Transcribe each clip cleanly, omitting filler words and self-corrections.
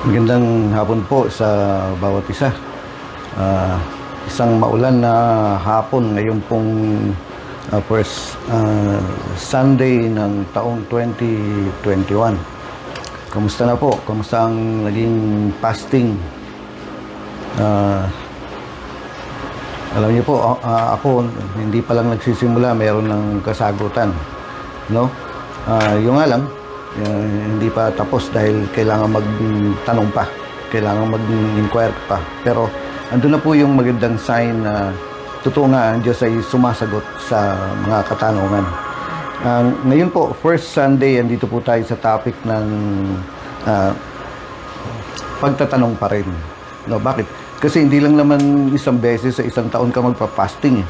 Magandang hapon po sa bawat isa. Ah, Isang maulan na hapon ngayon pong first Sunday ng taong 2021. Kamusta na po? Kamusta ang naging fasting? Alam niyo po, ako hindi pa lang nagsisimula, meron ng kasagutan, no? Yung nga lang, hindi pa tapos dahil kailangan magtanong pa, kailangan mag-inquire pa. Pero andun na po yung magandang sign na totoo nga ang Diyos ay sumasagot sa mga katanungan. Ngayon po, first Sunday, andito po tayo sa topic ng pagtatanong pa rin. No, bakit? Kasi hindi lang naman isang beses sa isang taon ka magpa-fasting eh.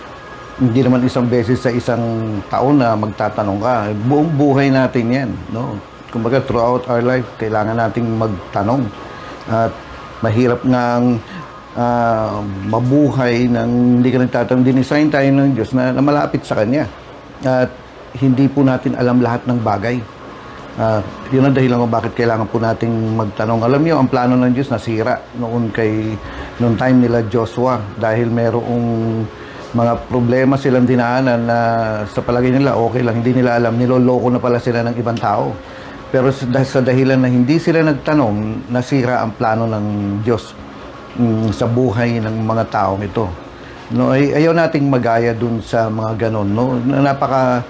Hindi naman isang beses sa isang taon na magtatanong ka. Buong buhay natin yan, no? Kumbaga, throughout our life, kailangan nating magtanong. At mahirap ngang mabuhay nang hindi ka nagtatanong. Dinesign tayo ng Diyos na malapit sa Kanya. At hindi po natin alam lahat ng bagay. Yun ang dahilan kung bakit kailangan po nating magtanong. Alam niyo, ang plano ng Diyos nasira noon time nila Joshua dahil merong mga problema silang dinaanan na sa palagay nila okay lang, hindi nila alam, niloloko na pala sila ng ibang tao. Pero sa dahilan na hindi sila nagtanong, nasira ang plano ng Diyos sa buhay ng mga taong ito. No, ayaw nating magaya dun sa mga ganon, no? Napaka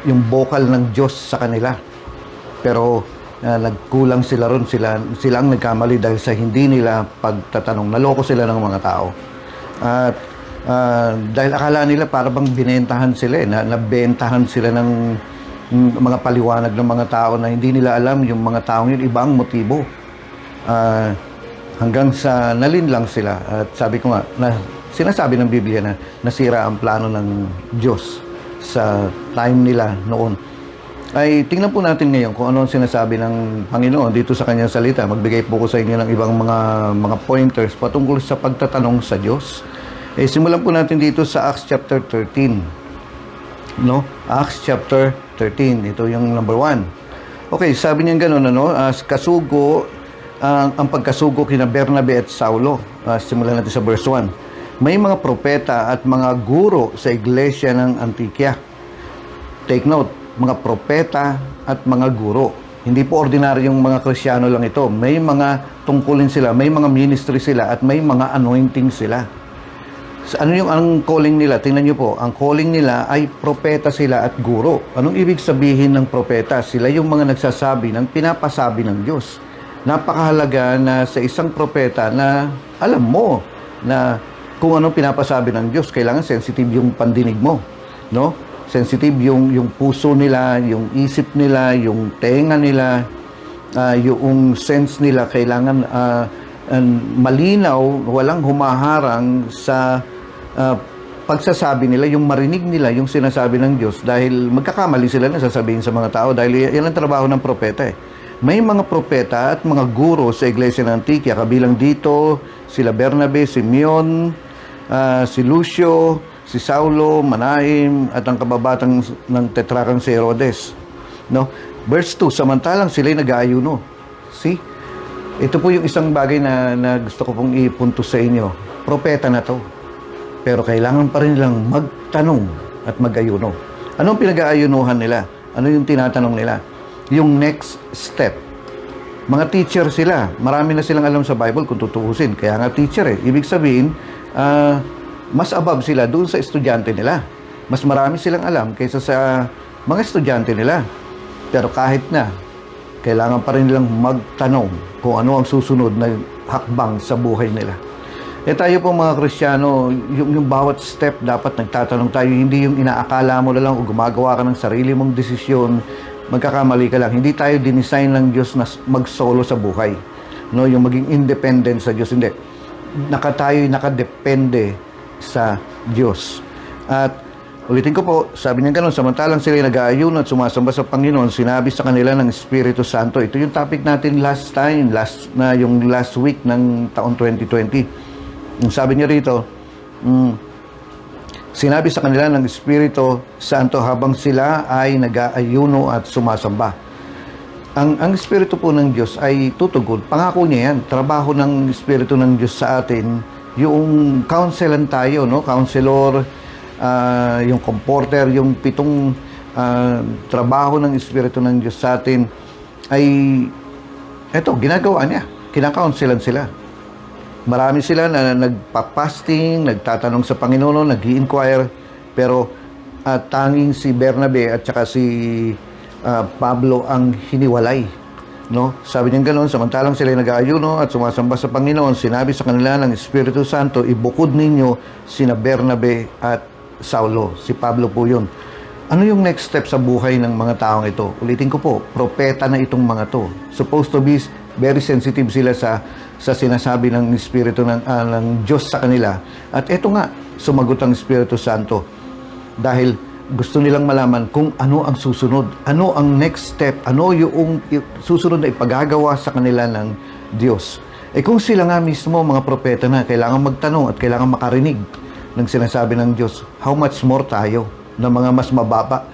yung vocal ng Diyos sa kanila. Pero nagkulang sila ron, sila ang nagkamali dahil sa hindi nila pagtatanong. Naloko sila ng mga tao. At dahil akala nila para bang binentahan sila, nabentahan sila ng mga paliwanag ng mga tao na hindi nila alam yung mga taong yun, ibang motibo. Hanggang sa nalinlang sila. At sabi ko nga, sinasabi ng Biblia na nasira ang plano ng Diyos sa time nila noon. Ay tingnan po natin ngayon kung ano ang sinasabi ng Panginoon dito sa kanyang salita. Magbigay po ko sa inyo ng ibang mga pointers patungkol sa pagtatanong sa Diyos. Simulan po natin dito sa Acts chapter 13. No? Acts chapter 13. Ito yung number 1. Okay, sabi niya gano'n, ang pagkasugo kina Bernabe at Saulo. Simulan natin sa verse 1. May mga propeta at mga guro sa iglesia ng Antioquia. Take note, mga propeta at mga guro. Hindi po ordinaryong mga Kristiyano lang ito. May mga tungkulin sila, may mga ministry sila, at may mga anointing sila. Ano yung ang calling nila? Tingnan niyo po, ang calling nila ay propeta sila at guro. Anong ibig sabihin ng propeta? Sila yung mga nagsasabi ng pinapasabi ng Diyos. Napakahalaga na sa isang propeta na alam mo na kung anong pinapasabi ng Diyos. Kailangan sensitive yung pandinig mo, no? Sensitive yung puso nila, yung isip nila, yung tenga nila, yung sense nila. Kailangan malinaw, walang humaharang sa pagsasabi nila, yung marinig nila, yung sinasabi ng Diyos. Dahil magkakamali sila na sasabihin sa mga tao. Dahil yan ang trabaho ng propeta eh. May mga propeta at mga guro sa iglesia ng Antioquia. Kabilang dito, sila Bernabe, Simeon, si Lucio, si Saulo, Manaim, at ang kababatang ng tetrakang si Herodes. No? Verse 2, samantalang sila'y nag-aayuno. See? Ito po yung isang bagay na gusto ko pong ipunto sa inyo. Propeta na to. Pero kailangan pa rin nilang magtanong at mag-ayuno. Anong pinag-aayunuhan nila? Ano yung tinatanong nila? Yung next step. Mga teacher sila. Marami na silang alam sa Bible kung tutuusin. Kaya nga teacher eh. Ibig sabihin, mas above sila doon sa estudyante nila. Mas marami silang alam kaysa sa mga estudyante nila. Pero kahit na, kailangan pa rin nilang magtanong kung ano ang susunod na hakbang sa buhay nila. Tayo po mga Kristiyano, yung bawat step dapat nagtatanong tayo. Hindi yung inaakala mo na lang o gumagawa ka ng sarili mong desisyon, magkakamali ka lang. Hindi tayo dinesign ng Diyos na mag-solo sa buhay. No, yung maging independent sa Diyos. Hindi. Tayo'y nakadepende sa Diyos. At ulitin ko po, sabi niya gano'n, samantalang sila nag-aayuno at sumasamba sa Panginoon, sinabi sa kanila ng Espiritu Santo. Ito yung topic natin last week ng taon 2020. Yung sabi niya rito, Sinabi sa kanila ng Espiritu Santo habang sila ay nag-aayuno at sumasamba. Ang Espiritu po ng Diyos ay tutugon. Pangako niya yan. Trabaho ng Espiritu ng Diyos sa atin, yung counselan tayo, no? Counselor, yung comforter, yung pitong trabaho ng Espiritu ng Diyos sa atin ay, eto, ginagawa niya. Kinakaunselan sila. Marami sila na nagpa-fasting, nagtatanong sa Panginoon, nag-i-inquire, pero tanging si Bernabe at saka si Pablo ang hiniwalay, no? Sabi niya ganoon, samantalang sila nag-aayuno at sumasamba sa Panginoon, sinabi sa kanila ng Espiritu Santo, ibukod ninyo sina Bernabe at Saulo. Si Pablo po yun. Ano yung next step sa buhay ng mga taong ito? Ulitin ko po, propeta na itong mga to. Supposed to be very sensitive sila sa sinasabi ng Espiritu ng Diyos sa kanila. At eto nga, sumagot ang Espiritu Santo. Dahil gusto nilang malaman kung ano ang susunod, ano ang next step, ano yung susunod na ipagagawa sa kanila ng Diyos. Kung sila nga mismo, mga propeta na, kailangan magtanong at kailangan makarinig ng sinasabi ng Diyos, how much more tayo na mga mas mababa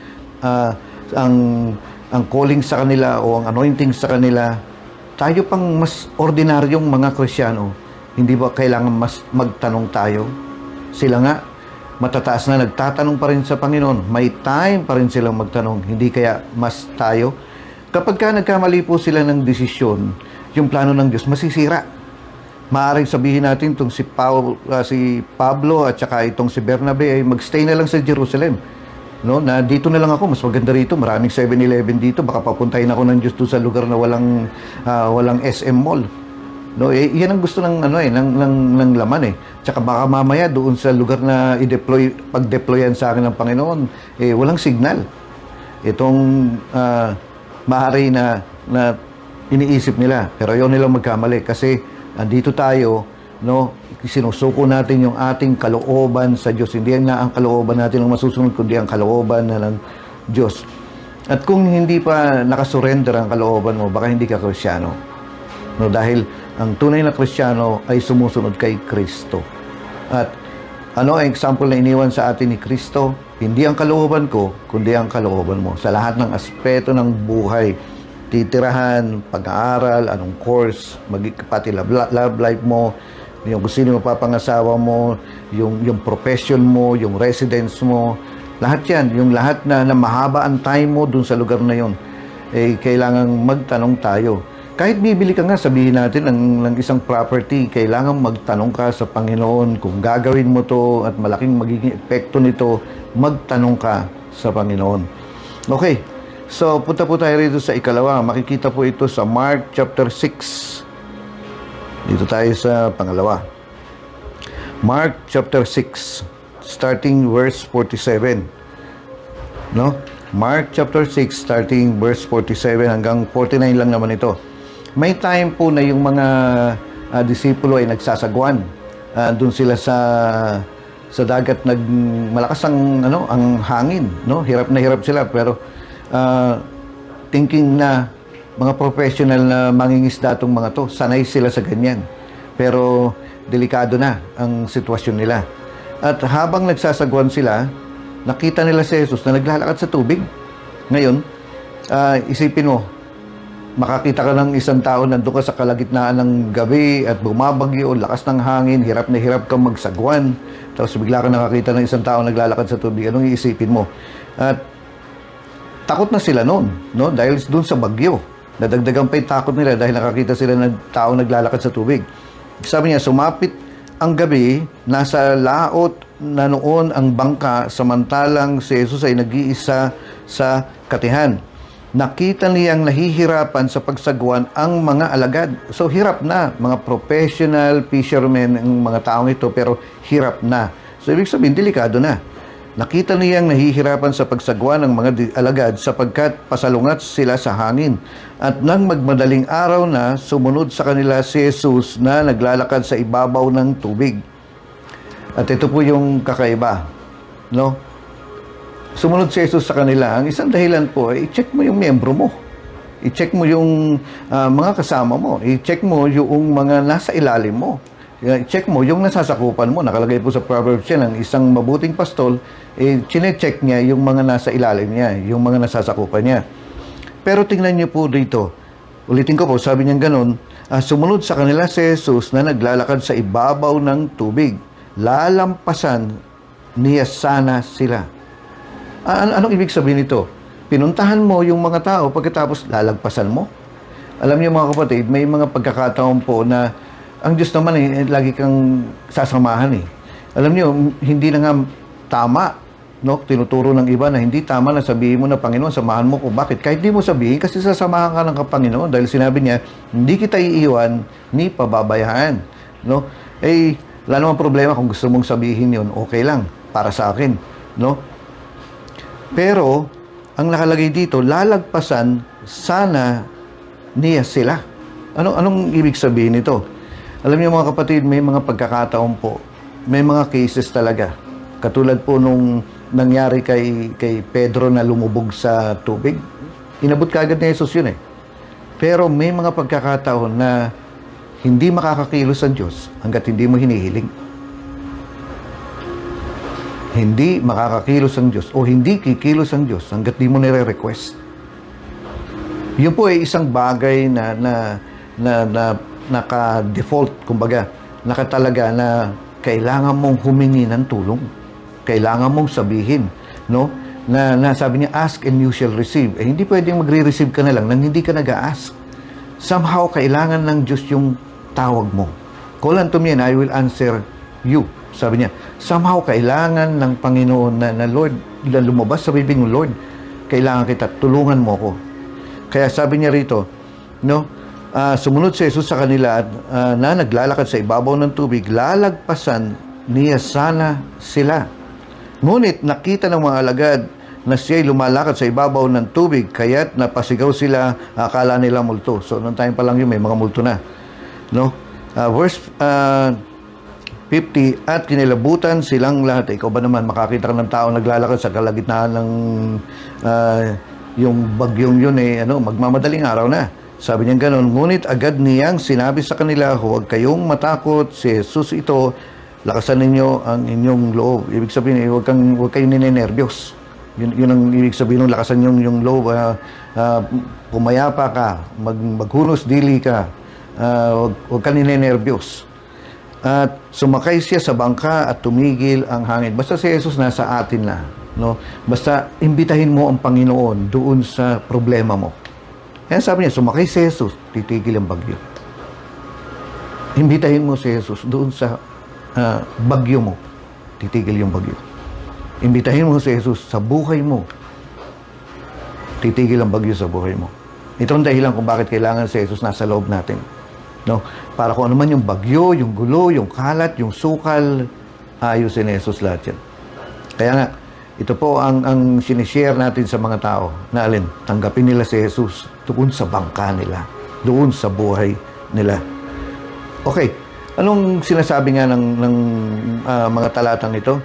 ang calling sa kanila o ang anointing sa kanila, tayo pang mas ordinaryong mga Kristiyano, hindi ba kailangan mas magtanong tayo? Sila nga, matataas na nagtatanong pa rin sa Panginoon, may time pa rin silang magtanong, hindi kaya mas tayo? Kapag ka nagkamali po sila ng desisyon, yung plano ng Diyos masisira. Maaaring sabihin natin itong si Pablo at saka itong si Bernabe ay magstay na lang sa Jerusalem, no? Na dito na lang ako, mas maganda rito, maraming 7-Eleven dito, baka papuntahin ako ng Diyos doon sa lugar na walang SM Mall. No, yan ang gusto ng ng laman Tsaka baka mamaya doon sa lugar na pag-deployan sa akin ng Panginoon, walang signal. Itong maaari na iniisip nila, pero yun nilang magkamali kasi andito tayo, no, sinusuko natin yung ating kalooban sa Diyos. Hindi nga ang kalooban natin ang masusunod, kundi ang kalooban na ng Diyos. At kung hindi pa nakasurrender ang kalooban mo, baka hindi ka Kristiyano. No, dahil ang tunay na Kristiyano ay sumusunod kay Kristo. At ano ang example na iniwan sa atin ni Kristo? Hindi ang kalooban ko, kundi ang kalooban mo. Sa lahat ng aspeto ng buhay, titirahan, pag-aaral, anong course, pati love life mo, yung kung sino mapapangasawa mo, yung profession mo, yung residence mo, lahat yan, yung lahat na mahaba ang time mo dun sa lugar na yun, kailangang magtanong tayo. Kahit bibili ka nga, sabihin natin, ng isang property, kailangan magtanong ka sa Panginoon kung gagawin mo to at malaking magiging epekto nito, magtanong ka sa Panginoon. Okay, so punta po tayo rito sa ikalawa. Makikita po ito sa Mark chapter 6. Dito tayo sa pangalawa. Mark chapter 6, starting verse 47. No? Mark chapter 6, starting verse 47 hanggang 49 lang naman ito. May time po na yung mga disipulo ay nagsasagwan. Doon sila sa dagat, malakas ang hangin, no? Hirap na hirap sila, pero thinking na mga professional na mangingisda itong mga to, sanay sila sa ganyan. Pero delikado na ang sitwasyon nila. At habang nagsasagwan sila, nakita nila si Jesus na naglalakad sa tubig. Ngayon, isipin mo, makakita ka ng isang tao, nandun ka sa kalagitnaan ng gabi at bumabagyo, lakas ng hangin, hirap na hirap kang magsagwan, tapos bigla ka nakakita ng isang tao naglalakad sa tubig. Anong iisipin mo? At takot na sila noon, no? Dahil doon sa bagyo. Nadagdagan pa yung takot nila dahil nakakita sila ng tao naglalakad sa tubig. Sabi niya, sumapit ang gabi, nasa laot na noon ang bangka, samantalang si Jesus ay nag-iisa sa katihan. Nakita niyang nahihirapan sa pagsagwan ang mga alagad. So, hirap na. Mga professional fishermen ang mga taong ito, pero hirap na. So, ibig sabihin, delikado na. Nakita niyang nahihirapan sa pagsagwan ng mga alagad sapagkat pasalungat sila sa hangin. At nang magmadaling araw na, sumunod sa kanila si Jesus na naglalakad sa ibabaw ng tubig. At ito po yung kakaiba, no? Sumunod si Jesus sa kanila. Ang isang dahilan po, i-check mo yung miyembro mo. I-check mo yung mga kasama mo. I-check mo yung mga nasa ilalim mo. I-check mo yung nasasakupan mo. Nakalagay po sa Proverbs yan, ang isang mabuting pastol, chine-check niya yung mga nasa ilalim niya, yung mga nasasakupan niya. Pero tingnan niyo po dito. Ulitin ko po, sabi niya ganun, sumunod sa kanila si Jesus na naglalakad sa ibabaw ng tubig. Lalampasan niya sana sila. Anong ibig sabihin nito? Pinuntahan mo yung mga tao, pagkatapos lalagpasan mo. Alam niyo mga kapatid, may mga pagkakataon po na ang Diyos naman lagi kang sasamahan eh. Alam niyo, hindi na nga tama, no? Tinuturo ng iba na hindi tama na sabihin mo na, Panginoon, samahan mo ko. Bakit? Kahit di mo sabihin, kasi sasamahan ka ng Panginoon. Dahil sinabi niya, hindi kita iiwan ni pababayaan. No? Wala namang problema kung gusto mong sabihin yun, okay lang, para sa akin. No? Pero, ang nakalagay dito, lalagpasan sana niya sila. Anong ibig sabihin nito? Alam niyo mga kapatid, may mga pagkakataon po, may mga cases talaga. Katulad po nung nangyari kay Pedro na lumubog sa tubig. Inabot kaagad ni Jesus yun eh. Pero may mga pagkakataon na hindi makakakilos ang Diyos hanggat hindi mo hinihiling. Hindi makakakilos ang Diyos o hindi kikilos ang Diyos hanggat di mo nire-request. Yun po ay isang bagay na naka-default, kumbaga, nakatalaga na kailangan mong humingi ng tulong. Kailangan mong sabihin, no? Na sabi niya, ask and you shall receive. Hindi pwedeng magre-receive ka na lang nang hindi ka nag-a-ask. Somehow, kailangan ng Diyos yung tawag mo. Call unto me and I will answer you. Sabi niya, somehow, kailangan ng Panginoon na Lord, lumabas sa bibig mo, Lord, kailangan kita, tulungan mo ko. Kaya sabi niya rito, no? Sumunod si Jesus sa kanila na naglalakad sa ibabaw ng tubig, lalagpasan niya sana sila. Ngunit nakita ng mga alagad na siya'y lumalakad sa ibabaw ng tubig, kaya't napasigaw sila, akala nila multo. So, noong time pa lang yun, may mga multo na. No? Verse 50, at kinilabutan silang lahat. Ikaw ba naman, makakita ka ng tao naglalakad sa kalagitnaan ng yung bagyong yun magmamadaling araw na. Sabi niya gano'n, ngunit agad niyang sinabi sa kanila, huwag kayong matakot, si Jesus ito, lakasan ninyo ang inyong loob. Ibig sabihin, huwag kayong ninenervyos. Yun ang ibig sabihin ng lakasan yung loob. Pumayapa ka, maghunos dili ka, huwag ka ninenervyos. At sumakay siya sa bangka at tumigil ang hangin. Basta si Jesus nasa atin na. No? Basta imbitahin mo ang Panginoon doon sa problema mo. Kaya sabi niya, sumakay si Jesus, titigil ang bagyo. Imbitahin mo si Jesus doon sa bagyo mo, titigil yung bagyo. Imbitahin mo si Jesus sa buhay mo, titigil ang bagyo sa buhay mo. Ito ang dahilan kung bakit kailangan si Jesus nasa loob natin. No? Para kung ano man yung bagyo, yung gulo, yung kalat, yung sukal, ayusin ni Jesus lahat yan. Kaya nga, ito po ang sinishare natin sa mga tao na tanggapin nila si Jesus doon sa bangka nila, doon sa buhay nila. Okay. Anong sinasabi nga ng mga talatang ito?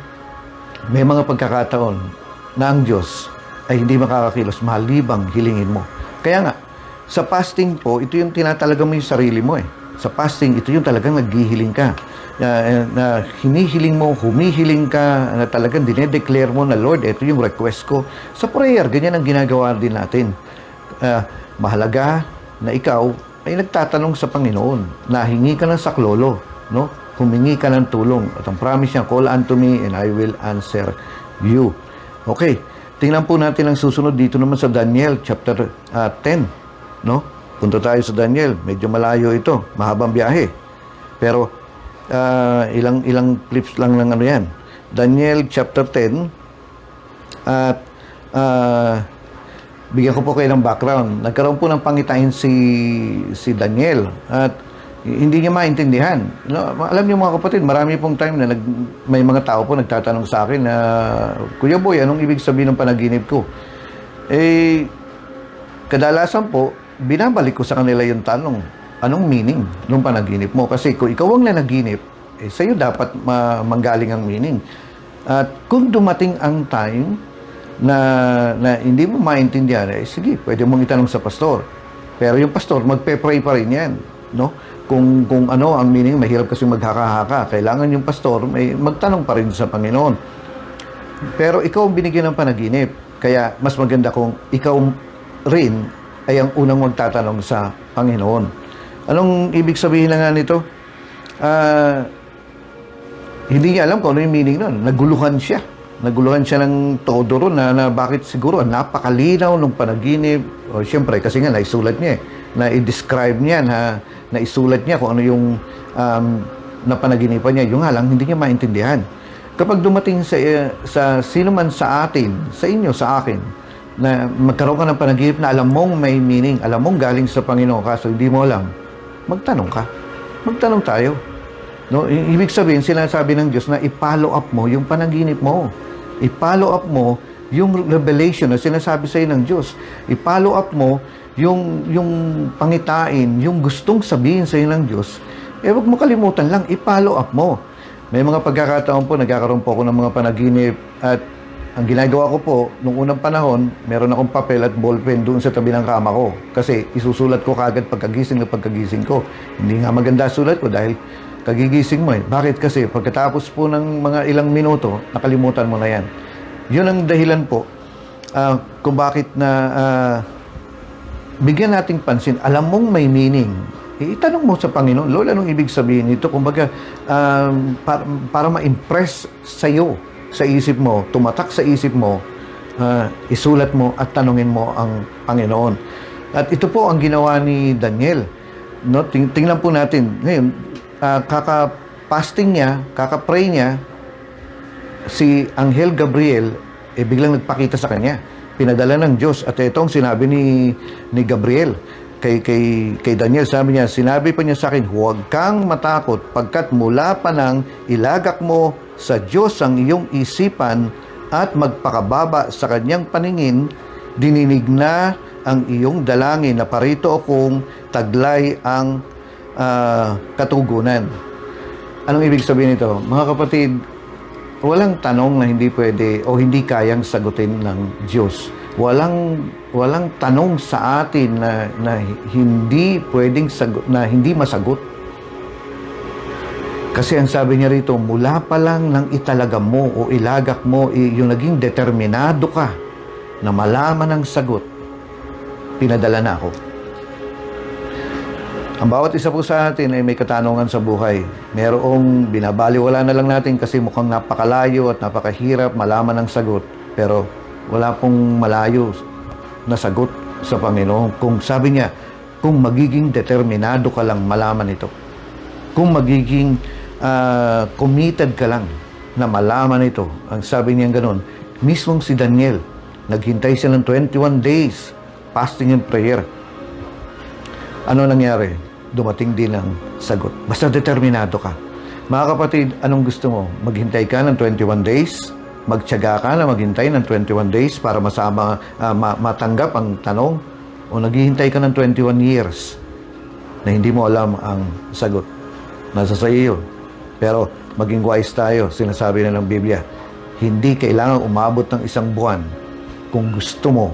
May mga pagkakataon na ang Diyos ay hindi makakakilos malibang hilingin mo. Kaya nga, sa fasting po, ito yung tinatalaga mo yung sarili mo eh. Sa fasting, ito yung talagang naghihiling ka. Na hinihiling mo, humihiling ka, na talagang dinedeclare mo na, Lord, ito yung request ko. Sa prayer, ganyan ang ginagawa din natin. Mahalaga na ikaw ay nagtatanong sa Panginoon, nahingi ka ng saklolo, no? Humingi ka ng tulong. At ang promise niya, call unto me and I will answer you. Okay, tingnan po natin ang susunod dito naman sa Daniel chapter 10, no? Punta tayo sa Daniel, medyo malayo ito, mahabang biyahe. Pero ilang clips lang ng yan. Daniel chapter 10 at bigyan ko po kayo ng background. Nagkaroon po ng pangitain si Daniel at hindi niya maintindihan. Alam niyo mga kapatid, marami pong time na may mga tao po nagtatanong sa akin na, Kuya Boy, anong ibig sabihin ng panaginip ko? Kadalasan po, binabalik ko sa kanila yung tanong, anong meaning ng panaginip mo? Kasi kung ikaw ang nanaginip, sa'yo dapat manggaling ang meaning. At kung dumating ang time na hindi mo maintindihan, sige, pwede mong itanong sa pastor. Pero yung pastor, magpe-pray pa rin yan. No? Kung ano ang meaning, mahirap kasi maghaka-haka. Kailangan yung pastor, magtanong pa rin sa Panginoon. Pero ikaw ang binigyan ng panaginip. Kaya mas maganda kung ikaw rin ay ang unang magtatanong sa Panginoon. Anong ibig sabihin na nga nito? Hindi niya alam kung ano yung meaning nun. Naguluhan siya. Naguluhan siya ng todo ron na bakit siguro napakalinaw ng panaginip. O siyempre, kasi nga naisulat niya na-i-describe niya, naisulat niya kung ano yung napanaginipan niya. Yung nga lang, hindi niya maintindihan. Kapag dumating sa sino man sa atin, sa inyo, sa akin, na magkaroon ka ng panaginip na alam mong may meaning, alam mong galing sa Panginoon, kaso hindi mo alam, magtanong ka. Magtanong tayo. No? Ibig sabihin, sinasabi ng Diyos na i-follow up mo yung panaginip mo. I-follow up mo yung revelation na sinasabi sa iyo ng Diyos. I-follow up mo yung pangitain, yung gustong sabihin sa iyo ng Diyos. Huwag mo kalimutan lang, i-follow up mo. May mga pagkakataon po, nagkakaroon po ako ng mga panaginip at ang ginagawa ko po, nung unang panahon, meron akong papel at ballpen doon sa tabi ng kama ko. Kasi isusulat ko kagad pagkagising ko. Hindi nga maganda sulat ko dahil kagigising mo eh. Bakit? Kasi pagkatapos po ng mga ilang minuto, nakalimutan mo na yan. Yun ang dahilan po kung bakit na bigyan nating pansin. Alam mong may meaning. Itanong mo sa Panginoon, Lord, anong ibig sabihin nito? Kumbaga, para ma-impress sa'yo, sa isip mo, tumatak sa isip mo, isulat mo at tanungin mo ang Panginoon. At ito po ang ginawa ni Daniel. No? Tingnan po natin. Ngayon, kaka-fasting niya, kaka-pray niya, si Anghel Gabriel, biglang nagpakita sa kanya. Pinadala ng Diyos. At ito ang sinabi ni Gabriel kay Daniel. Sabi niya, sinabi pa niya sa akin, huwag kang matakot pagkat mula pa nang ilagak mo sa Diyos ang iyong isipan at magpakababa sa kanyang paningin, dininig na ang iyong dalangin na parito akong taglay ang katugunan. Anong ibig sabihin nito? Mga kapatid, walang tanong na hindi pwede o hindi kayang sagutin ng Diyos. Walang tanong sa atin na hindi pwedeng sagot, na hindi masagot. Kasi ang sabi niya rito, mula pa lang nang italaga mo o ilagak mo, yung naging determinado ka na malaman ang sagot, pinadala na ako. Ang bawat isa po sa atin ay may katanungan sa buhay. Merong binabaliwala na lang natin kasi mukhang napakalayo at napakahirap malaman ang sagot. Pero wala pong malayo na sagot sa Panginoon. Kung sabi niya, kung magiging determinado ka lang malaman ito. Kung magiging committed ka lang na malaman ito. Ang sabi niya ganun, mismong si Daniel, naghintay siya ng 21 days fasting and prayer. Ano nangyari? Dumating din ang sagot. Basta determinado ka. Mga kapatid, anong gusto mo? Maghintay ka ng 21 days? Magtiyaga ka na maghintay ng 21 days para matanggap ang tanong? O naghihintay ka ng 21 years na hindi mo alam ang sagot? Nasa sa iyo. Pero maging wise tayo, sinasabi na ng Biblia, hindi kailangan umabot ng 1 buwan kung gusto mo,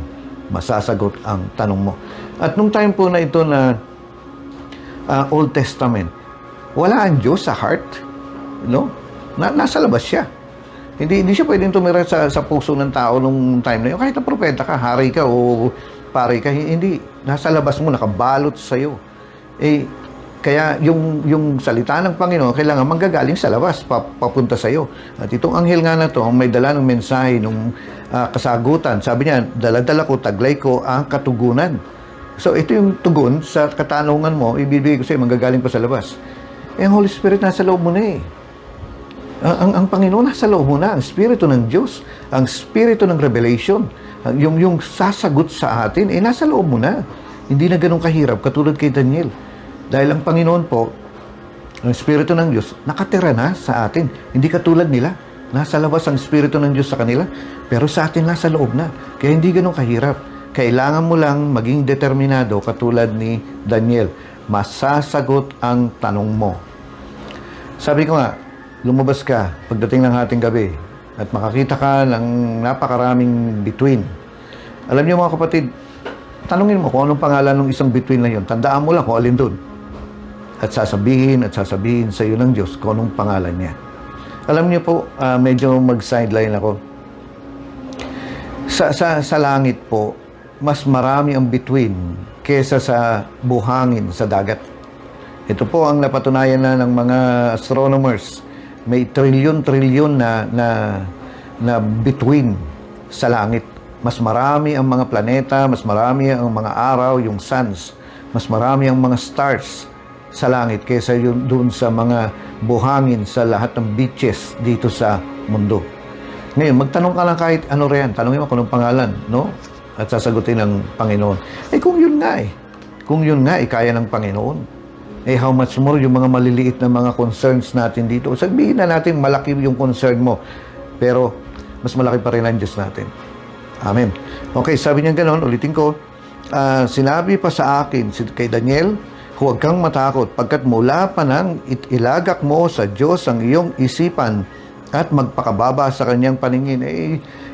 masasagot ang tanong mo. At nung time po na ito na Old Testament, wala ang Diyos sa heart. No? Nasa labas siya. Hindi siya pwedeng tumira sa puso ng tao nung time na yun. Kahit na propeta ka, hari ka o pari ka, hindi. Nasa labas mo, nakabalot sa'yo. Kaya yung salita ng Panginoon kailangan manggagaling sa labas, papunta sa iyo. At itong anghel nga na to, ang may dala ng mensahe, ng kasagutan, sabi niya, dala-dala ko, taglay ko ang katugunan. So ito yung tugon sa katanungan mo, ibibigay ko sa iyo, manggagaling pa sa labas. Ang Holy Spirit nasa loob mo na eh. Ang Panginoon nasa loob mo na, ang Espiritu ng Diyos, ang Espiritu ng Revelation, yung sasagot sa atin, nasa loob mo na. Hindi na ganun kahirap, katulad kay Daniel. Dahil ang Panginoon po, ang Espiritu ng Diyos, nakatira na sa atin. Hindi katulad nila. Nasa labas ang Espiritu ng Diyos sa kanila, pero sa atin nasa loob na. Kaya hindi ganun kahirap. Kailangan mo lang maging determinado katulad ni Daniel. Masasagot ang tanong mo. Sabi ko nga, lumabas ka pagdating ng ating gabi at makakita ka ng napakaraming bituin. Alam niyo mga kapatid, tanungin mo kung anong pangalan ng isang bituin na yun. Tandaan mo lang kung alin doon. At sasabihin sa iyo ng Diyos kung anong pangalan niya. Alam niyo po, medyo mag-sideline ako. Sa langit po, mas marami ang bituin kesa sa buhangin sa dagat. Ito po ang napatunayan na ng mga astronomers. May trilyon-trilyon na bituin sa langit. Mas marami ang mga planeta, mas marami ang mga araw, yung suns, mas marami ang mga stars sa langit kesa yung doon sa mga buhangin sa lahat ng beaches dito sa mundo. Ngayon, magtanong ka lang kahit ano riyan. Tanongin mo kung anong pangalan, no? At sasagutin ng Panginoon. Kung yun nga Kung yun nga kaya ng Panginoon. How much more yung mga maliliit na mga concerns natin dito. Sabihin na natin, malaki yung concern mo. Pero, mas malaki pa rin ang Diyos natin. Amen. Okay, sabi niya gano'n, ulitin ko. Sinabi pa sa akin, kay Daniel, huwag kang matakot, pagkat mula pa nang ilagak mo sa Diyos ang iyong isipan at magpakababa sa kanyang paningin.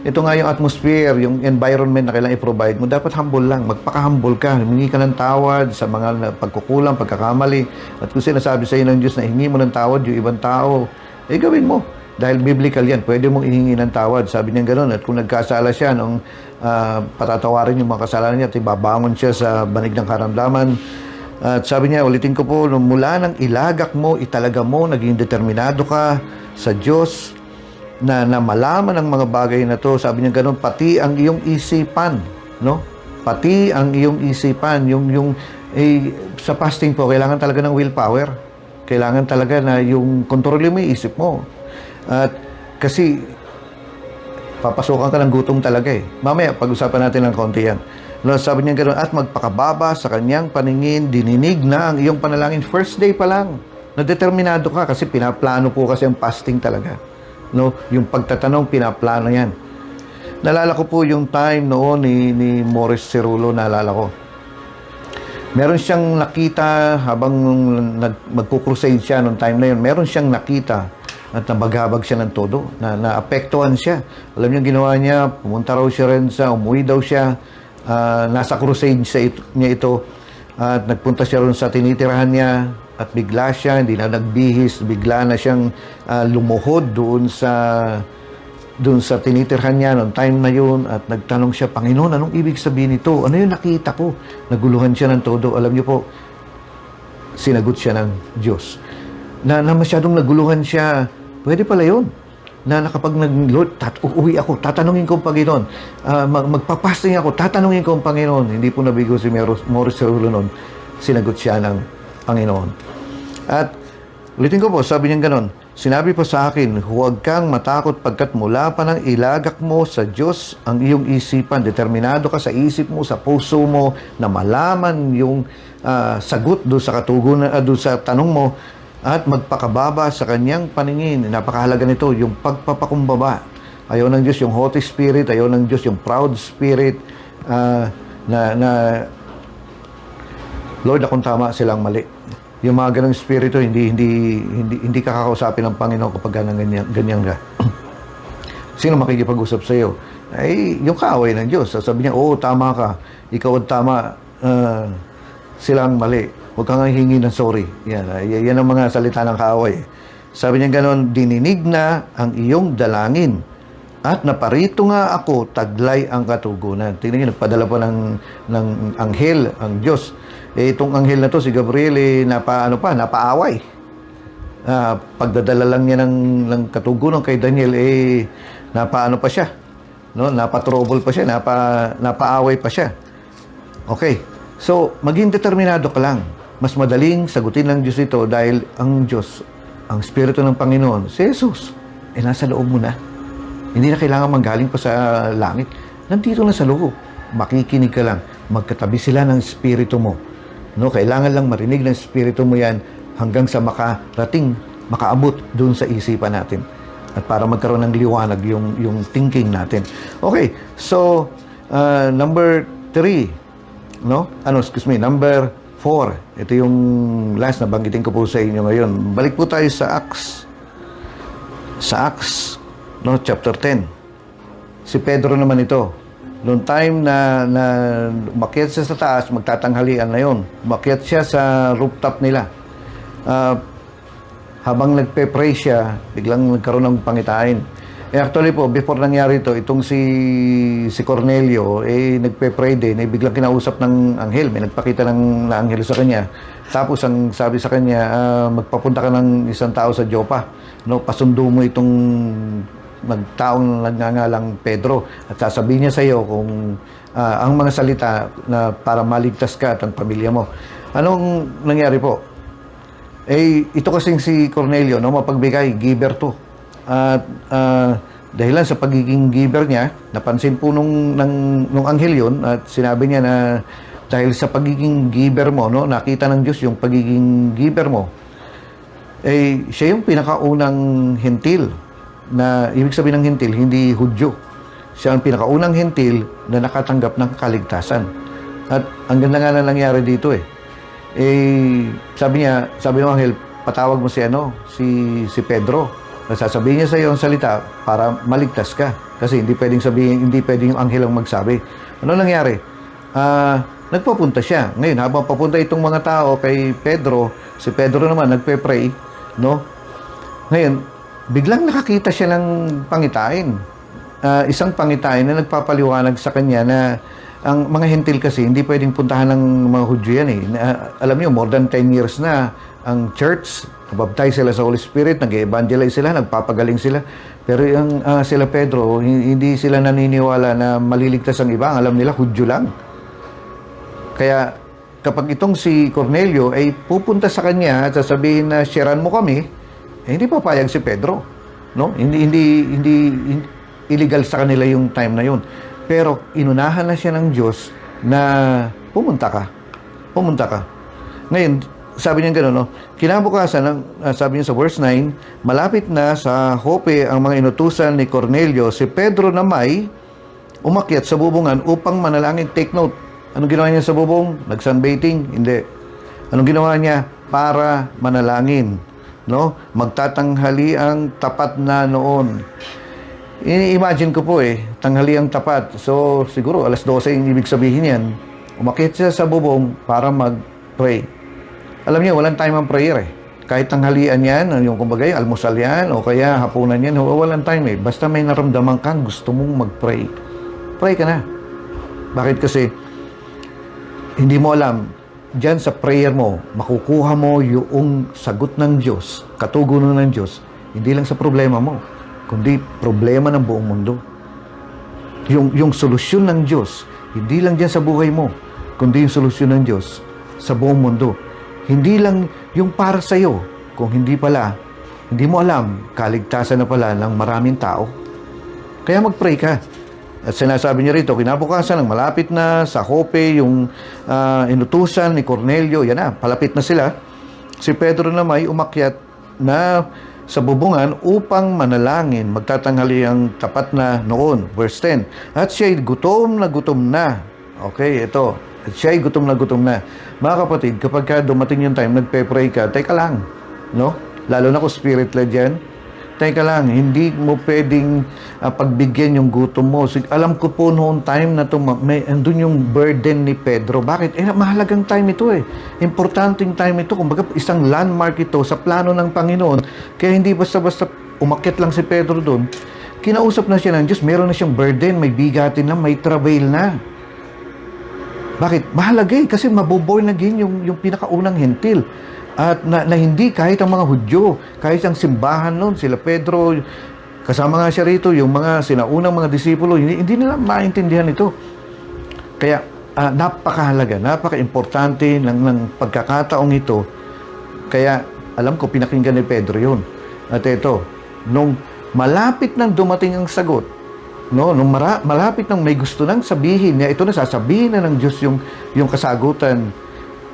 Ito nga yung atmosphere, yung environment na kailangan i-provide mo. Dapat humble lang, magpaka-humble ka. Humingi ka ng tawad sa mga pagkukulang, pagkakamali. At kung sinasabi sa iyo ng Diyos na hingi mo ng tawad yung ibang tao, gawin mo. Dahil biblical yan, pwede mong ihingi ng tawad. Sabi niya gano'n. At kung nagkasala siya, nung patatawarin yung mga kasalanan niya at ibabangon siya sa banig ng karamdaman. At sabi niya, ulitin ko po, mula nang ilagak mo, italaga mo, naging determinado ka sa Diyos na malaman ang mga bagay na to. Sabi niya gano'n, pati ang iyong isipan, no? Pati ang iyong isipan, sa fasting po, kailangan talaga ng willpower. Kailangan talaga na yung kontrolin mo yung isip mo. At kasi papasukan ka ng gutom talaga Mamaya, pag-usapan natin ng konti yan. No, sabi niya gano'n, at magpakababa sa kanyang paningin, dininig na ang iyong panalangin. First day pa lang, nadeterminado ka kasi pinaplano po kasi ang fasting talaga. No, yung pagtatanong, pinaplano yan. Nalala ko po yung time noon ni Morris Cerulo, naalala ko. Meron siyang nakita habang magkukrusade siya noong time na yun, meron siyang nakita at nabaghabag siya ng todo, naapektuhan siya. Alam niyo ginawa niya, pumunta raw siya rin umuwi daw siya, nasa crusade niya ito, at nagpunta siya rin sa tinitirahan niya, at bigla siya, hindi na nagbihis, bigla na siyang lumuhod doon sa tinitirhan niya noong time na yun, at nagtanong siya, Panginoon, anong ibig sabihin nito? Ano yung nakita ko? Naguluhan siya ng todo. Alam niyo po, sinagot siya ng Diyos. Na masyadong naguluhan siya, pwede pala yun. Na nakapag Lord, uuwi ako, tatanungin ko ang Panginoon. Magpapasting ako, tatanungin ko ang Panginoon. Hindi po nabigo si Morris Cerulo noon. Sinagot siya ng Panginoon. At ulitin ko po, sabi niya ganon, sinabi po sa akin, huwag kang matakot pagkat mula pa nang ilagak mo sa Diyos ang iyong isipan. Determinado ka sa isip mo, sa puso mo, na malaman yung sagot doon sa katugunan, doon sa tanong mo, at magpakababa sa kanyang paningin. Napakahalaga nito, yung pagpapakumbaba. Ayaw ng Diyos yung haughty spirit, ayaw ng Diyos yung proud spirit, Lord, akong tama, silang mali. Yung mga ganang spirito, hindi ka kakausapin ng Panginoon kapag ganyan ka. Sino makikipag-usap sa iyo? Yung kaaway ng Diyos. Sabi niya, oo, tama ka. Ikaw ang tama. Silang mali. Huwag kang hingi ng sorry. Yan ang mga salita ng kaaway. Sabi niya ganon, dininig na ang iyong dalangin at naparito nga ako, taglay ang katugunan. Tingnan niyo, nagpadala pa ng anghel, ang Diyos. Itong anghel na to, si Gabriel, napaaway. Pagdadala lang niya ng katugunan kay Daniel, napaano pa siya. No? Napatrouble pa siya, napaaway pa siya. Okay. So, maging determinado ka lang. Mas madaling sagutin ng Diyos ito dahil ang Diyos, ang Espiritu ng Panginoon, si Jesus, nasa loob mo na. Hindi na kailangan manggaling pa sa langit. Nandito na sa loob. Makikinig ka lang. Magkatabi sila ng Espiritu mo. No, kailangan lang marinig ng Espiritu mo yan hanggang sa makaabot doon sa isipan natin. At para magkaroon ng liwanag yung thinking natin. Okay, so, number 3. Number 4. Ito yung last na banggitin ko po sa inyo ngayon. Balik po tayo sa Acts. Sa Acts, chapter 10. Si Pedro naman ito. Noong time na umakyat siya sa taas, magtatanghalian na yun. Umakyat siya sa rooftop nila. Habang nagpe-pray siya, biglang nagkaroon ng pangitain. Actually po, before nangyari ito, itong si Cornelio, nagpe-pray din, biglang kinausap ng anghel, may nagpakita na anghel sa kanya. Tapos ang sabi sa kanya, magpapunta ka ng isang tao sa Joppa, no, pasundo mo itong taong nagngangalang Pedro at sasabihin niya sa iyo kung ang mga salita na para maligtas ka at ang pamilya mo. Anong nangyari po? Ito kasing si Cornelio, no, mapagbigay, giver to. At dahilan sa pagiging giver niya, napansin po nung anghel yun at sinabi niya na dahil sa pagiging giver mo, no, nakita ng Diyos yung pagiging giver mo, siya yung pinakaunang hentil na, ibig sabihin ng hentil, hindi Hudyo. Siya ang pinakaunang hentil na nakatanggap ng kaligtasan. At ang ganda nga na nangyari dito sabi ng anghel, patawag mo si Pedro. Sasabihin niya sa iyo ang salita para maligtas ka. Kasi hindi pwedeng yung anghel ang magsabi. Ano nangyari? Nagpapunta siya. Ngayon, habang papunta itong mga tao kay Pedro, si Pedro naman nagpe-pray, no? Ngayon, biglang nakakita siya ng pangitain. Isang pangitain na nagpapaliwanag sa kanya na ang mga hentil kasi hindi pwedeng puntahan ng mga Hudyo yan alam niyo, more than 10 years na ang church, baptize sila sa Holy Spirit, nag-evangelize sila, nagpapagaling sila. Pero yung sila Pedro, hindi sila naniniwala na maliligtas ang iba. Ang alam nila, Hudyo lang. Kaya kapag itong si Cornelio ay pupunta sa kanya at sasabihin na sharean mo kami, hindi papayag si Pedro. No? Hindi illegal sa kanila yung time na yun. Pero inunahan na siya ng Diyos na pumunta ka. Ngayon, sabi niya gano'n, no? Kinabukasan, sabi niya sa verse 9, malapit na sa Joppe ang mga inutusan ni Cornelio, si Pedro na may umakyat sa bubungan upang manalangin. Take note, anong ginawa niya sa bubong? Nag-sunbathing? Hindi. Anong ginawa niya? Para manalangin. No? Magtatanghali ang tapat na noon. Imagine ko po tanghali ang tapat. So, siguro alas 12 yung ibig sabihin yan. Umakyat siya sa bubong para mag-pray. Alam niyo, walang time ang prayer Kahit tanghalian yan, yung kumbaga yung almusal yan, o kaya hapunan yan, walang time Basta may naramdaman kang gusto mong mag-pray. Pray ka na. Bakit? Kasi, hindi mo alam, dyan sa prayer mo, makukuha mo yung sagot ng Diyos, katugunan ng Diyos, hindi lang sa problema mo, kundi problema ng buong mundo. Yung solusyon ng Diyos, hindi lang dyan sa buhay mo, kundi yung solusyon ng Diyos sa buong mundo. Hindi lang yung para sa'yo, kung hindi mo alam, kaligtasan na pala ng maraming tao. Kaya mag-pray ka. At sinasabi niya rito, kinabukasan ng malapit na sa Joppe, yung inutusan ni Cornelio, yan na, palapit na sila. Si Pedro na may umakyat na sa bubungan upang manalangin, magtatanghali ang tapat na noon. Verse 10, at siya'y gutom na. Okay, ito. At siya'y gutom na. Mga kapatid, kapag dumating yung time, nagpe-pray ka, teka lang, no? Lalo na kung spirit-led yan, teka lang, hindi mo pwedeng pagbigyan yung gutom mo. Alam ko po noong time na ito, andun yung burden ni Pedro. Bakit? Mahalagang time ito Importanteng time ito. Kumbaga, isang landmark ito sa plano ng Panginoon. Kaya hindi basta-basta umakyat lang si Pedro doon. Kinausap na siya ng Diyos, meron na siyang burden, may bigatin na, may travail na. Bakit? Mahalaga kasi mabuborn again yung pinakaunang hentil. At na hindi kahit ang mga Hudyo, kahit ang simbahan noon, sila Pedro, kasama nga siya rito, yung mga sinaunang mga disipulo, hindi nila maintindihan ito. Kaya napakahalaga, napaka-importante ng pagkakataong ito. Kaya alam ko, pinakinggan ni Pedro yun. At ito, nung malapit nang dumating ang sagot, no, nung malapit nang may gusto nang sabihin niya, ito na sasabihin na ng Diyos yung kasagutan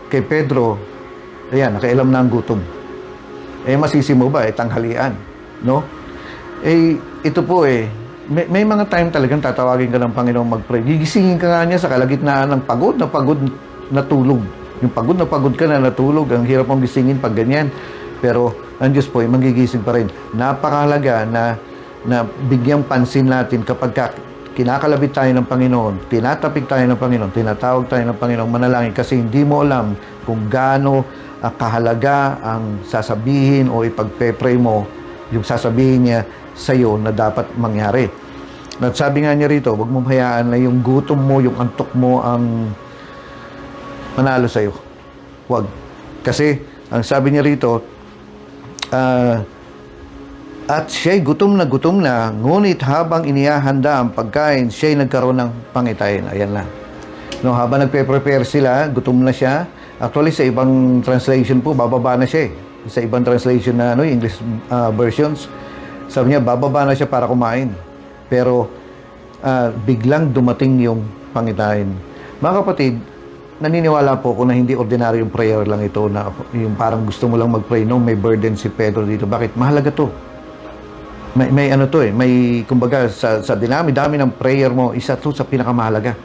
kay Pedro. Ayan, nakailam na ang gutom. Masisi mo ba? Tanghalian. No? Ito po may mga time talagang tatawagin ka ng Panginoon mag-pray. Gigisingin ka nga niya sa kalagitnaan ng pagod na tulog. Yung pagod na pagod ka na natulog, ang hirap mong gisingin pag ganyan. Pero ang Diyos po ay magigising pa rin. Napakahalaga na bigyang pansin natin kapag kinakalabit tayo ng Panginoon, tinatapik tayo ng Panginoon, tinatawag tayo ng Panginoon manalangin kasi hindi mo alam kung gaano kahalaga ang sasabihin o ipagpe-pray mo yung sasabihin niya sa iyo na dapat mangyari. At sabi nga niya rito, huwag mong hayaan na yung gutom mo, yung antok mo ang manalo sa iyo. Huwag. Kasi, ang sabi niya rito, at siya'y gutom na, ngunit habang inihahanda ang pagkain, siya'y nagkaroon ng pangitayin. Ayan lang. No, habang nagpe-prepare sila, gutom na siya. Actually, sa ibang translation po, bababa na siya eh. Sa ibang translation na English versions, sabi niya, bababa na siya para kumain. Pero, biglang dumating yung pangitayin. Mga kapatid, naniniwala po ako na hindi ordinaryong prayer lang ito, na yung parang gusto mo lang mag-pray. No, may burden si Pedro dito. Bakit? Mahalaga to. May ano to eh, may kumbaga sa dinami-dami ng prayer mo, isa to sa pinakamahalaga.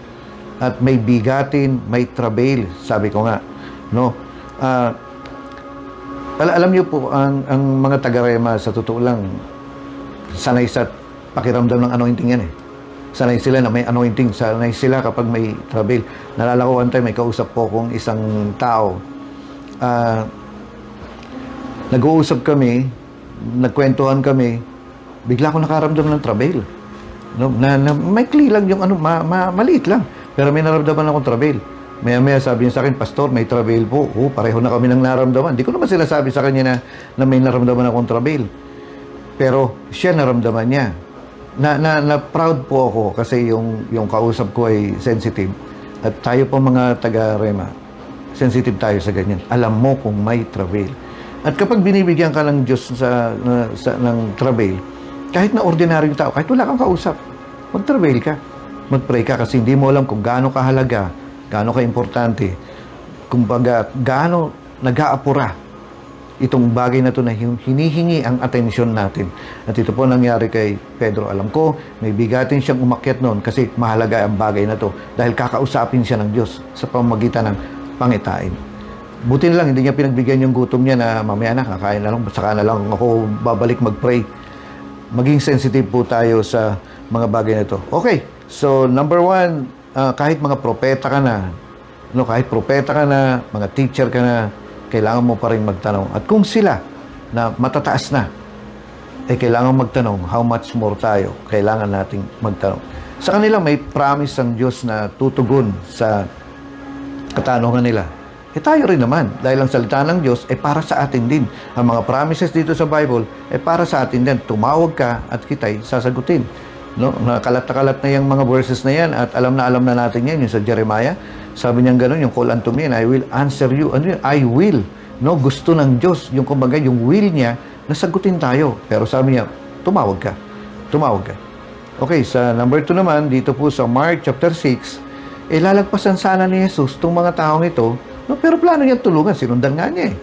At may bigatin, may travail, sabi ko nga, no? Alam niyo po ang mga taga-Rema sa totoo lang sanay sa pakiramdam ng anointing yan eh. Sanay sila na may anointing, sanay sila kapag may travail. Nalala ko one time may kausap po kong isang tao. Nag-uusap kami, nagkwentuhan kami, bigla ko nakaramdam ng travail. No, na maikli lang yung maliit lang. Pero may naramdaman akong travail. Maya-maya sabi niya sa akin, Pastor, may travail po. Pareho na kami ng naramdaman. Hindi ko naman sila sabi sa kanya na may naramdaman akong travail. Pero siya naramdaman niya. Na proud po ako kasi yung kausap ko ay sensitive. At tayo po mga taga-Rema, sensitive tayo sa ganyan. Alam mo kung may travail. At kapag binibigyan ka ng Diyos ng travail, kahit na ordinaryong tao, kahit wala kang kausap, mag-travail ka. Mag-pray ka kasi hindi mo alam kung gaano kahalaga, gaano ka-importante, kumbaga gaano nag-aapura itong bagay na ito na hinihingi ang atensyon natin. At ito po nangyari kay Pedro. Alam ko, may bigatin siyang umakyat noon kasi mahalaga ang bagay na ito dahil kakausapin siya ng Diyos sa pamamagitan ng pangitain. Buti na lang, hindi niya pinagbigyan yung gutom niya na mamaya na, kakain na lang, saka na lang ako babalik mag-pray. Maging sensitive po tayo sa mga bagay na ito. Okay, so number one, kahit mga propeta ka na, kahit propeta ka na, mga teacher ka na, kailangan mo pa rin magtanong. At kung sila na matataas na, kailangan magtanong, how much more tayo kailangan nating magtanong. Sa kanila may promise ang Diyos na tutugon sa katanungan nila. Tayo rin naman, dahil ang salita ng Diyos para sa atin din. Ang mga promises dito sa Bible para sa atin din. Tumawag ka at kita'y sasagutin. No? Nakalat na yung mga verses na yan at alam na natin yan, yung sa Jeremiah. Sabi niya gano'n, yung call unto me and I will answer you. Ano yun? I will. No? Gusto ng Diyos, yung kumbaga, yung will niya, nasagutin tayo. Pero sabi niya, tumawag ka. Tumawag ka. Okay, sa number 2 naman, dito po sa Mark chapter 6, lalagpasan sana ni Jesus itong mga taong ito, no? Pero plano niyang tulungan. Sinundan nga niya eh.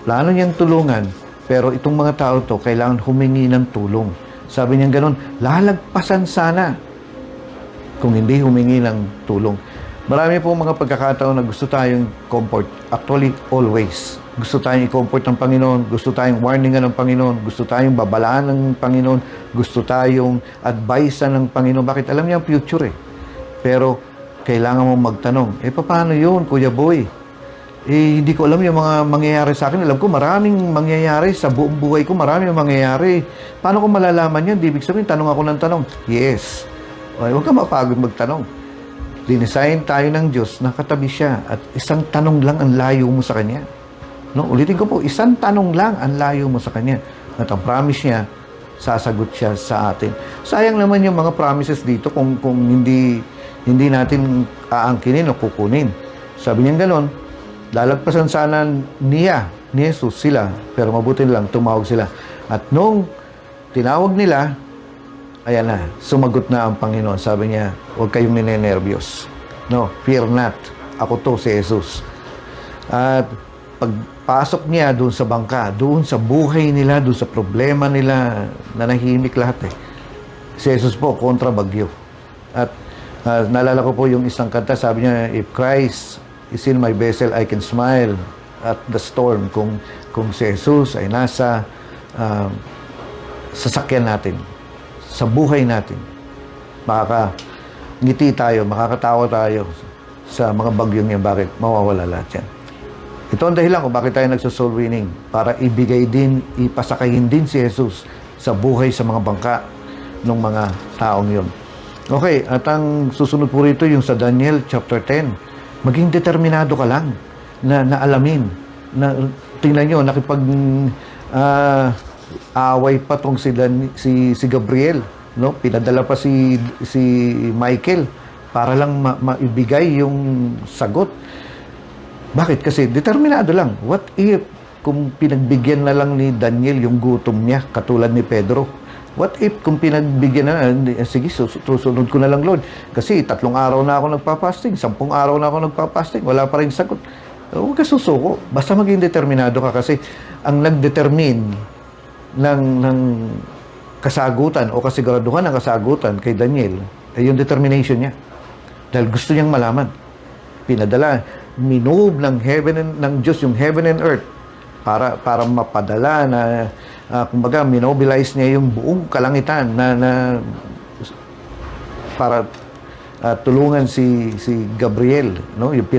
Plano niyang tulungan. Pero itong mga tao to kailangan humingi ng tulong. Sabi niya gano'n, lalagpasan sana kung hindi humingi ng tulong. Marami po mga pagkakataon na gusto tayong comfort. Actually, always. Gusto tayong i-comfort ng Panginoon. Gusto tayong warningan ng Panginoon. Gusto tayong babalaan ng Panginoon. Gusto tayong advisean ng Panginoon. Bakit? Alam niya ang future eh. Pero, kailangan mong magtanong, paano yun, Kuya Boy? Hindi ko alam yung mga mangyayari sa akin. Alam ko, maraming mangyayari sa buong buhay ko. Maraming mangyayari. Paano ko malalaman yan? Di ibig sabihin, tanong ako ng tanong. Yes. Huwag ka mapagod magtanong. Dinisign tayo ng Diyos na katabi siya at isang tanong lang ang layo mo sa Kanya. No? Ulitin ko po, isang tanong lang ang layo mo sa Kanya. At ang promise niya, sasagot siya sa atin. Sayang naman yung mga promises dito kung hindi natin aangkinin o kukunin. Sabi niya gano'n, lalagpasan sana ni Jesus sila, pero mabuti lang tumawag sila. At nung tinawag nila, ayan na, sumagot na ang Panginoon. Sabi niya, huwag kayong ninenervyos. No, fear not. Ako to, si Jesus. At pagpasok niya doon sa bangka, doon sa buhay nila, doon sa problema nila, nanahimik lahat eh. Si Jesus po, kontra bagyo. At naalala ko po yung isang kanta, sabi niya, if Christ is in my vessel, I can smile at the storm. Kung si Jesus ay nasa sasakyan natin, sa buhay natin, makakangiti tayo, makakatawa tayo sa mga bagyong yan. Bakit? Mawawala lahat yan. Ito ang dahilan kung bakit tayo nagsosoul winning. Para ibigay din, ipasakayin din si Jesus sa buhay sa mga bangka ng mga taong yon. Okay, at ang susunod po rito yung sa Daniel chapter 10. Maging determinado ka lang na alamin. Na, tingnan nyo, away pa tong si Gabriel. No? Pinadala pa si Michael para lang maibigay yung sagot. Bakit? Kasi determinado lang. What if kung pinagbigyan na lang ni Daniel yung gutom niya, katulad ni Pedro? What if kung pinagbigyan na, sige, susunod ko na lang, Lord. Kasi 3 araw na ako nagpa-fasting, 10 araw na ako nagpa-fasting, wala pa rin sagot. Huwag ka susuko. Basta maging determinado ka kasi ang nag-determine ng kasagutan o kasiguraduhan ng kasagutan kay Daniel ay yung determination niya. Dahil gusto niyang malaman. Pinadala, minove ng Diyos yung heaven and earth para mapadala na kumbaga minobilize niya yung buong kalangitan na para tulungan si Gabriel, no? Yung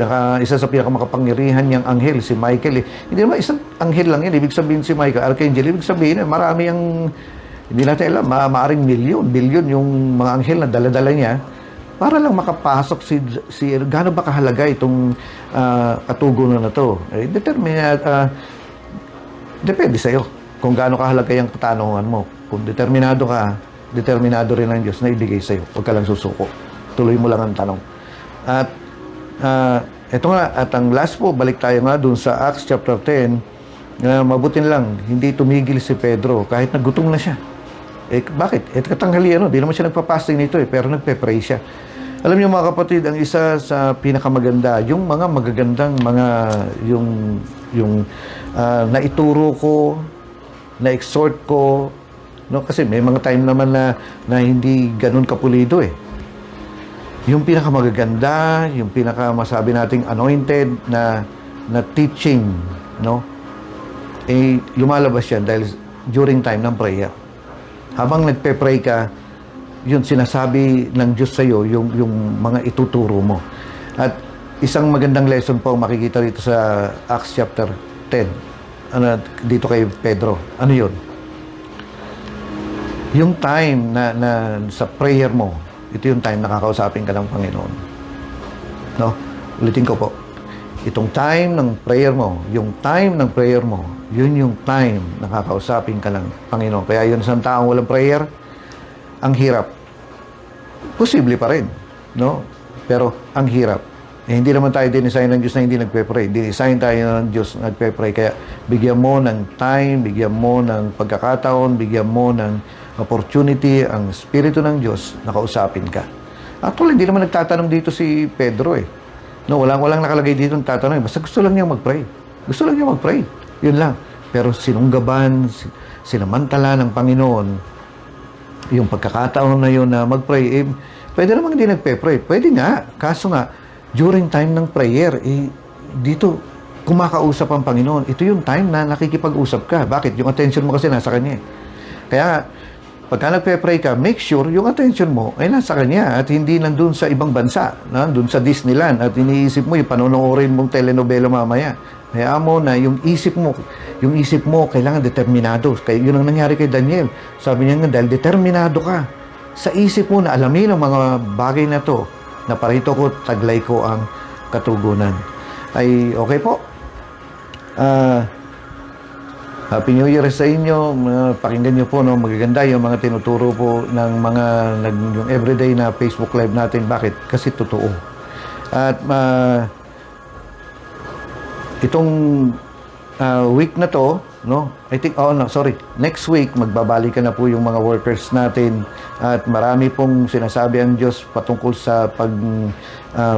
isa sa pinakamakapangyarihan niyang anghel, si Michael. Hindi naman isang anghel lang yan. Ibig sabihin si Michael, archangel, ibig sabihin marami ang, hindi natin alam, maaaring bilyon yung mga anghel na dala-dala niya para lang makapasok si gaano ba kahalaga itong katugunan na to. Depende sa'yo kung gaano kahalaga yung katanungan mo. Kung determinado ka, determinado rin ang Diyos na ibigay sa'yo. Huwag ka lang susuko. Tuloy mo lang ang tanong. At ito nga, at ang last po, balik tayo nga dun sa Acts chapter 10, mabutin lang, hindi tumigil si Pedro kahit nagutom na siya. Bakit? Katanghalian, di naman siya nagpa-fasting nito pero nagpe-pray siya. Alam niyo mga kapatid, ang isa sa pinakamaganda, yung mga magagandang yung naituro ko, na-exhort ko, no? Kasi may mga time naman na hindi ganun kapulido Yung pinakamagaganda, yung pinakamasabi nating anointed na teaching, no? Lumalabas yan dahil during time ng prayer. Habang nagpe-pray ka, yun sinasabi ng Diyos sa'yo, yung mga ituturo mo. At isang magandang lesson po makikita dito sa Acts chapter 10. Dito kay Pedro. Ano yun? Yung time na sa prayer mo, ito yung time nakakausapin ka ng Panginoon. No? Ulitin ko po. Itong time ng prayer mo, yung time ng prayer mo, yun yung time nakakausapin ka ng Panginoon. Kaya yun sa taong walang prayer, ang hirap. Posible pa rin, no? Pero ang hirap. Hindi naman tayo dinisign ng Diyos na hindi nagpe-pray. Dinisign tayo ng Diyos na nagpe-pray. Kaya bigyan mo ng time, bigyan mo ng pagkakataon, bigyan mo ng opportunity ang Espiritu ng Diyos na kausapin ka. Actually, hindi naman nagtatanong dito si Pedro No, walang nakalagay dito ng tatanong. Basta gusto lang niya mag-pray. Gusto lang niya mag-pray. Yun lang. Pero sinunggaban, sinamantala ng Panginoon yung pagkakataon na yun na mag-pray. Pwede naman hindi nagpe-pray. Pwede nga. Kaso nga, during time ng prayer, dito, kumakausap ang Panginoon. Ito yung time na nakikipag-usap ka. Bakit? Yung attention mo kasi nasa Kanya. Kaya, pagka nagpe-pray ka, make sure yung attention mo ay nasa Kanya at hindi nandun sa ibang bansa, nandun sa Disneyland at iniisip mo yung panonoorin mong telenovela mamaya. Kaya mo na yung isip mo kailangan determinado. Kaya yun ang nangyari kay Daniel. Sabi niya nga, dahil determinado ka sa isip mo na alamin ang mga bagay na to, na parito ko, taglay ko ang katugunan. Ay, okay po. Happy New Year sa inyo. Pakinggan nyo po, no, magaganda yung mga tinuturo po ng mga yung everyday na Facebook Live natin. Bakit? Kasi totoo. At itong week na to, no? Next week, magbabalikan na po yung mga workers natin at marami pong sinasabi ang Diyos patungkol sa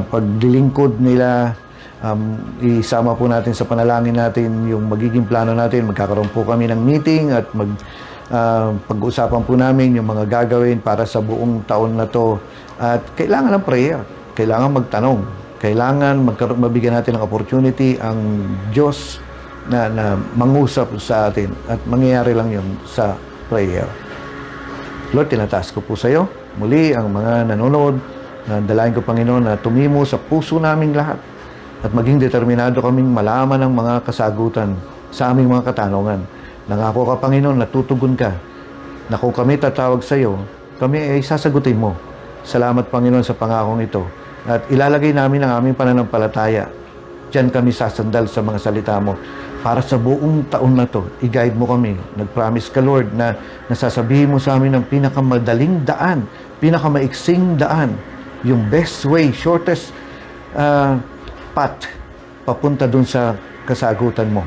paglilingkod nila. Isama po natin sa panalangin natin yung magiging plano natin. Magkakaroon po kami ng meeting at pag-uusapan po namin yung mga gagawin para sa buong taon na to. At kailangan ng prayer. Kailangan magtanong. Kailangan mabigyan natin ng opportunity ang Diyos na mangusap sa atin. At mangyayari lang yun sa prayer. Lord, tinataas ko po sa iyo. Muli ang mga nanonood. Dalayan ko, Panginoon, na tumimo sa puso naming lahat. At maging determinado kaming malaman ang mga kasagutan sa aming mga katanungan. Nangako ka, Panginoon, na tutugon ka na kung kami tatawag sa iyo, kami ay sasagutin mo. Salamat, Panginoon, sa pangakong ito. At ilalagay namin ang aming pananampalataya. Diyan kami sasandal sa mga salita mo. Para sa buong taon na to, i-guide mo kami. Nag-promise ka, Lord, na nasasabihin mo sa amin ang pinakamadaling daan, pinakamaiksing daan, yung best way, shortest path, papunta dun sa kasagutan mo.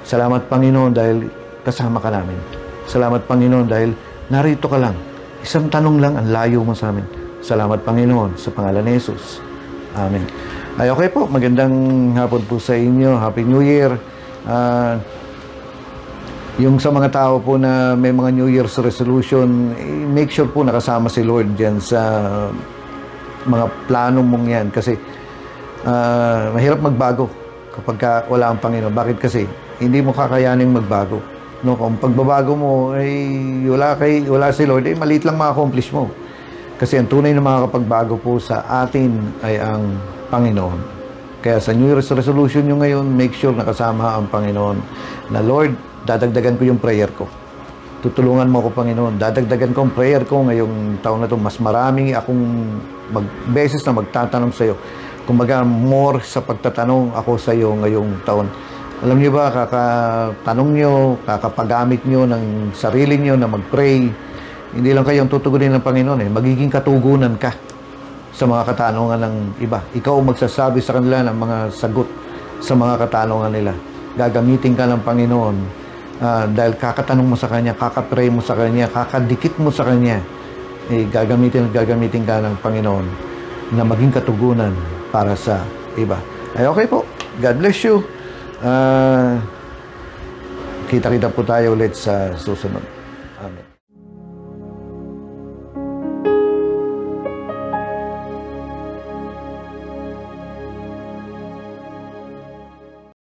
Salamat, Panginoon, dahil kasama ka namin. Salamat, Panginoon, dahil narito ka lang. Isang tanong lang, ang layo mo sa amin. Salamat, Panginoon, sa pangalan ni Jesus. Amen. Ay, okay po. Magandang hapon po sa inyo. Happy New Year. Yung sa mga tao po na may mga New Year's resolution, make sure po nakasama si Lord dyan sa mga plano mong yan. Kasi mahirap magbago kapag wala ang Panginoon. Bakit kasi? Hindi mo kakayaning magbago. No, kung pagbabago mo ay wala si Lord, ay maliit lang ma-accomplish mo. Kasi ang tunay na makakapagbago po sa atin ay ang Panginoon. Kaya sa New Year's resolution nyo ngayon, make sure nakasama ang Panginoon. Na Lord, dadagdagan ko yung prayer ko. Tutulungan mo ako, Panginoon. Dadagdagan ko ang prayer ko ngayong taon na to. Mas marami akong beses na magtatanong sa iyo. Kumbaga, more sa pagtatanong ako sa iyo ngayong taon. Alam niyo ba, kakatanong niyo, kakapagamit niyo ng sarili niyo na mag-pray. Hindi lang kayong tutugunin ng Panginoon, magiging katugunan ka sa mga katanungan ng iba. Ikaw magsasabi sa kanila ng mga sagot sa mga katanungan nila. Gagamitin ka ng Panginoon dahil kakatanong mo sa Kanya, kakapray mo sa Kanya, kakadikit mo sa Kanya. Gagamitin ka ng Panginoon na maging katugunan para sa iba. Ay, okay po. God bless you. Kita-kita po tayo ulit sa susunod.